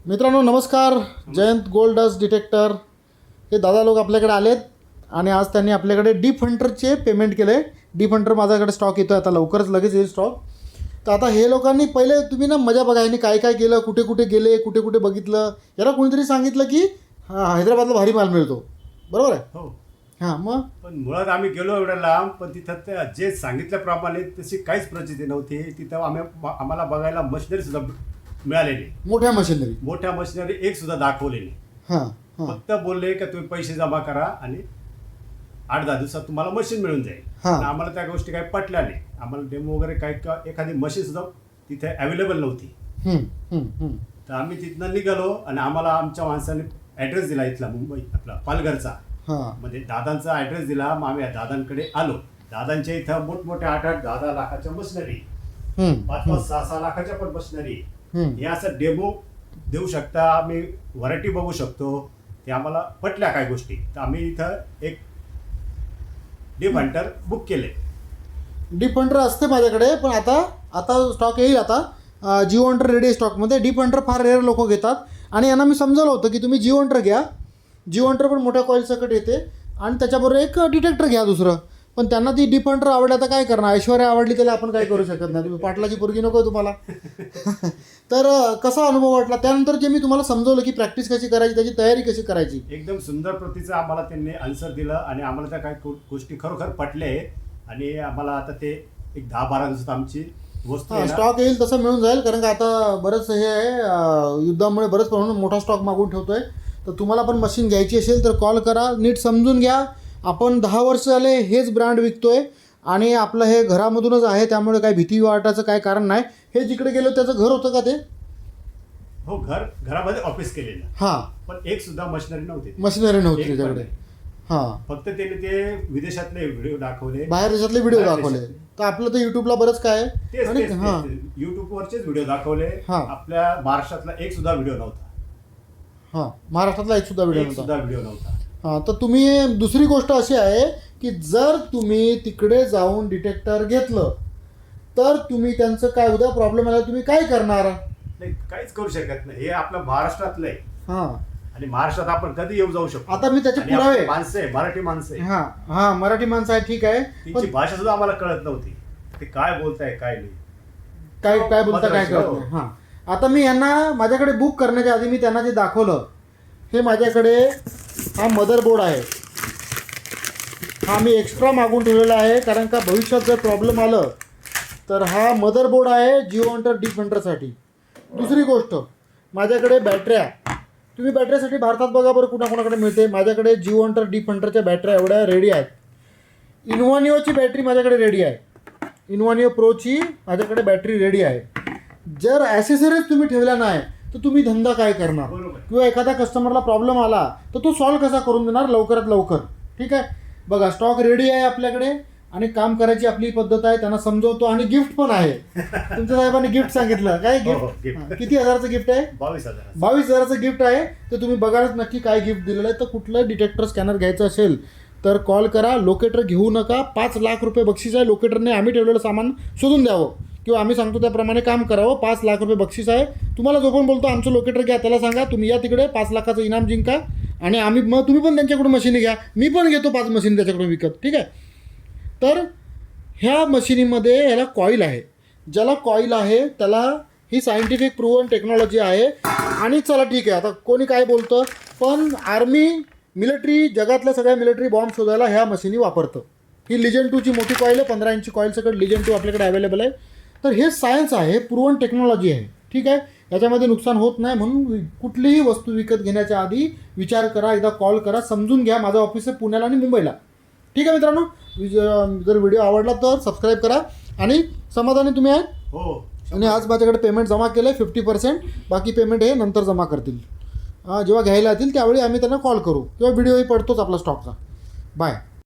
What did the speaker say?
मित्रांनो नमस्कार. Jayant gold dust detector हे दादा लोक आपल्याकडे आलेत आणि आज त्यांनी आपल्याकडे डीप हंटरचे पेमेंट केले. डीप हंटर माझ्याकडे स्टॉक येतो आहे, आता लवकरच लगेच येईल स्टॉक. तर आता हे लोकांनी पहिले तुम्ही ना मजा बघा, यांनी काय काय केलं, कुठे कुठे गेले, कुठे कुठे बघितलं. याला कोणीतरी सांगितलं की हैदराबादला भारी माल मिळतो, बरोबर आहे? हो. हां, मग पण मुळात आम्ही गेलो एवढ्या लांब, पण तिथं ते जे सांगितल्याप्रमाणे तशी काहीच प्रचिती नव्हती. तिथं आम्हाला बघायला मशिनरी सुद्धा मिळालेली, मोठ्या मशिनरी, मोठ्या मशिनरी एक सुद्धा दाखवलेली. हां हां फक्त बोलले की तुम्ही पैसे जमा करा आणि 8-10 दिवसात तुम्हाला मशीन मिळून जाईल. हां. पण आम्हाला त्या गोष्टी काही पटल्या नाही. आम्हाला डेमो वगैरे काही एखादी मशीन सुद्धा तिथे अवेलेबल नव्हती. तर आम्ही तिथनं निघालो आणि आम्हाला आमच्या माणसाने ॲड्रेस दिला इथला, मुंबई आपला पालघरचा. हां म्हणजे दादांचा ॲड्रेस दिला. मग आम्ही दादांकडे आलो. दादांच्या इथं मोठमोठ्या 8-10 लाखाच्या मशिनरी, 5-6 लाखाच्या पण मशिनरी, हे असं डेमो देऊ शकता, आम्ही व्हरायटी बघू शकतो. ते आम्हाला पटल्या काय गोष्टी. तर आम्ही इथं एक डीप हंटर बुक केले. डीप हंटर असते माझ्याकडे, पण आता स्टॉक येईल. आता जिओ हंटर रेडी आहे स्टॉकमध्ये. डीप हंटर फार रेअर लोक घेतात आणि यांना मी समजवलं होतं की तुम्ही जिओ हंटर घ्या. जिओ हंटर पण मोठ्या कॉईल सकट येते आणि त्याच्याबरोबर एक डिटेक्टर घ्या दुसरं. पण त्यांना ती डीप हंटर आवडली, आता काय करणार, ऐश्वर्या आवडली त्याला आपण काय करू शकत नाही. तुम्ही पाटलाची पोरगी नको तुम्हाला. तर कसा अनुभव वाटला त्यानंतर जे मी तुम्हाला समजवलं की प्रॅक्टिस कशी करायची, त्याची तयारी कशी करायची. एकदम सुंदर प्रतीचं आम्हाला त्यांनी आन्सर दिलं आणि आम्हाला त्या काही गोष्टी खरोखर पटल्या. आणि आम्हाला आता ते एक 10-12 दिवसात आमची वस्तू हां, स्टॉक येईल तसं मिळून जाईल. कारण का आता बरंच हे आहे, युद्धामुळे बरंच प्रमाणात मोठा स्टॉक मागून ठेवतोय. तर तुम्हाला पण मशीन घ्यायची असेल तर कॉल करा. नीट समजून घ्या. आपण 10 वर्ष झाले हेच ब्रँड विकतोय आणि आपलं हे घरामधूनच आहे, त्यामुळे काही भीती वाटायचं काय कारण नाही. हे जिकडे गेलो त्याचं घर होतं का ते? हो, घरामध्ये ऑफिस केलेलं. हां, पण एक सुद्धा मशिनरी नव्हती. मशिनरी नव्हती एक पण त्याच्याकडे. नाही. हां, फक्त त्यांनी ते विदेशातले व्हिडिओ दाखवले, बाहेर देशातले व्हिडिओ बाहेर दाखवले. देशातले. तर आपलं तर यूट्यूबला बरंच काय आहे. आणि हां युट्यूबवरचेच व्हिडिओ दाखवले. हां. आपल्या महाराष्ट्रातला एक सुद्धा व्हिडिओ नव्हता. हां, महाराष्ट्रातला एक सुद्धा व्हिडिओ एक नव्हता. सुद्धा व्हिडिओ नव्हता. हां, तर तुम्ही दुसरी गोष्ट अशी आहे की जर तुम्ही तिकडे जाऊन डिटेक्टर घेतलं तर तुम्ही त्यांचं काय उद्या प्रॉब्लेम आला तुम्ही काय करणार? नाही, काहीच करू शकत नाही. हे आपलं महाराष्ट्रातलं आहे हां, आणि महाराष्ट्रात आपण कधी येऊ जाऊ शकतो. आता मी त्याचे आणि पुरावे आपली माणसं आहे, मराठी माणसं आहे. हां हां मराठी माणसं आहे, ठीक आहे. तिची भाषा सुद्धा आम्हाला कळत नव्हती. ते काय बोलताय काय नाही. काय काय बोलता काय मद्रासी, कळत हो. नाही. हां, आता मी यांना माझ्याकडे बुक करण्याच्या आधी मी त्यांना जे दाखवलं, हे माझ्याकडे हा मदरबोर्ड आहे. हा मी एक्स्ट्रा मागून ठेवलेला आहे कारण का भविष्यात जर प्रॉब्लेम आलं तर हा मदरबोर्ड आहे जिओ हंटर डीप हंटरसाठी. दुसरी गोष्ट, माझ्याकडे बॅटऱ्या, तुम्ही बॅटरीसाठी भारतात बघा बरं कुणाकुणाकडे मिळते. माझ्याकडे जिओ हंटर डीप हंटरच्या बॅटऱ्या एवढ्या रेडी आहेत. इन्व्हानिओची बॅटरी माझ्याकडे रेडी आहे. इन्व्हानिओ प्रोची माझ्याकडे बॅटरी रेडी आहे. जर ॲसेसरीज तुम्ही ठेवल्या नाही तर तुम्ही धंदा काय करणार? बरोबर. किंवा एखाद्या कस्टमरला प्रॉब्लेम आला तर तो सॉल्व्ह कसा करून देणार लवकरात लवकर? ठीक आहे, बघा स्टॉक रेडी आहे आपल्याकडे आणि काम करायची आपली पद्धत आहे. त्यांना समजवतो आणि गिफ्ट पण आहे. तुमच्या साहेबांनी गिफ्ट सांगितलं काय? हो, गिफ्ट gift. किती हजाराचं गिफ्ट आहे? 22,000. 22,000चं गिफ्ट आहे. तर तुम्ही बघाच नक्की काय गिफ्ट दिलेलं आहे. तर कुठलं डिटेक्टर स्कॅनर घ्यायचं असेल तर कॉल करा. लोकेटर घेऊ नका. 5 लाख रुपये बक्षीस आहे. लोकेटरने आम्ही ठेवलेलं सामान शोधून द्यावं किंवा आम्ही सांगतो त्याप्रमाणे काम करावं. 5 लाख रुपये बक्षीस आहे. तुम्हाला जो पण बोलतो आमचं लोकेटर घ्या त्याला सांगा तुम्ही या तिकडे 5 लाखाचं इनाम जिंका आणि आम्ही मग तुम्ही पण त्यांच्याकडून मशीनी घ्या. मी पण घेतो 5 मशीन त्याच्याकडून विकत. ठीक आहे, तर ह्या मशिनीमध्ये ह्याला कॉईल आहे. ज्याला कॉईल आहे त्याला ही सायंटिफिक प्रूव्हन टेक्नॉलॉजी आहे. आणि चला ठीक आहे, आता कोणी काय बोलतं, पण आर्मी मिलिटरी जगातल्या सगळ्या मिलिटरी बॉम्ब शोधायला ह्या मशिनी वापरतं. ही लिजन 2ची मोठी कॉईल आहे. 15 इंची कॉईल सकट लिजन 2 आपल्याकडे अवेलेबल आहे. तर हे सायन्स आहे, प्रूव्हन टेक्नॉलॉजी आहे. ठीक आहे, याच्यामध्ये नुकसान होत नाही. म्हणून कुठलीही वस्तू विकत घेण्याच्या आधी विचार करा, एकदा कॉल करा, समजून घ्या. माझं ऑफिस आहे पुण्याला आणि मुंबईला. ठीक आहे मित्रांनो, जर व्हिडिओ आवडला तर सबस्क्राईब करा आणि समाधानी तुम्ही आहेत. हो. आणि आज माझ्याकडे पेमेंट जमा केलं आहे 50%. बाकी पेमेंट हे नंतर जमा करतील. जेव्हा घ्यायला येतील त्यावेळी आम्ही त्यांना कॉल करू किंवा व्हिडिओही पडतोच आपला स्टॉकचा. बाय.